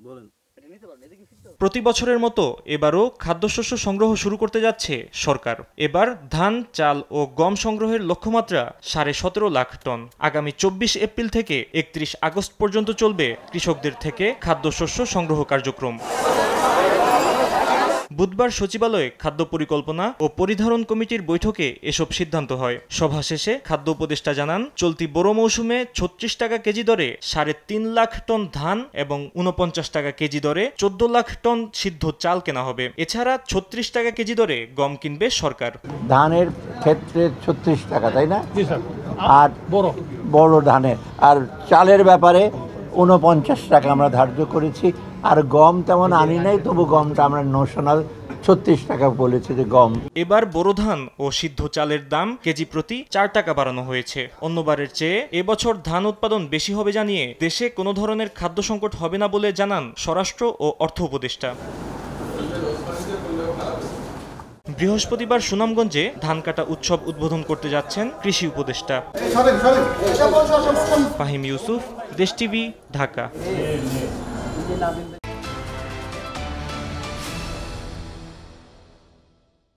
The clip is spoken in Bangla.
বলেন। প্রতি বছরের মতো এবারও খাদ্যশস্য সংগ্রহ শুরু করতে যাচ্ছে সরকার। এবার ধান, চাল ও গম সংগ্রহের লক্ষ্যমাত্রা 17.5 লাখ টন। আগামী 24 এপ্রিল থেকে 31 আগস্ট পর্যন্ত চলবে কৃষকদের থেকে খাদ্যশস্য সংগ্রহ কার্যক্রম। বুধবার সচিবালয়ে খাদ্য পরিকল্পনা ও পরিধারণ কমিটির বৈঠকে এসব সিদ্ধান্ত হয়। সভা শেষে খাদ্য উপদেষ্টা জানান, চলতি বোরো মৌসুমে 36 টাকা কেজি দরে 3.5 লাখ টন ধান এবং 49 টাকা কেজি দরে 14 লাখ টন সিদ্ধ চাল কেনা হবে। এছাড়া 36 টাকা কেজি দরে গম কিনবে সরকার। ধানের ক্ষেত্রে 36 টাকা, তাই না? আর বড় ধানের, আর চালের ব্যাপারে 49 টাকা আমরা ধার্য করেছি। আর গম তেমন আনি নাই, তবু গমটা আমরা নোশনাল 36 টাকা বলেছি যে গম। এবার বোরো ধান ও সিদ্ধ চালের দাম কেজি প্রতি 4 টাকা বাড়ানো হয়েছে। অন্যবারের চেয়ে এবছর ধান উৎপাদন বেশি হবে জানিয়ে দেশে কোনো ধরনের খাদ্য সংকট হবে না বলে জানান স্বরাষ্ট্র ও অর্থ উপদেষ্টা। বৃহস্পতিবার সুনামগঞ্জে ধান কাটা উৎসব উদ্বোধন করতে যাচ্ছেন কৃষি উপদেষ্টা ফাহিম ইউসুফ, দেশ টিভি, ঢাকা।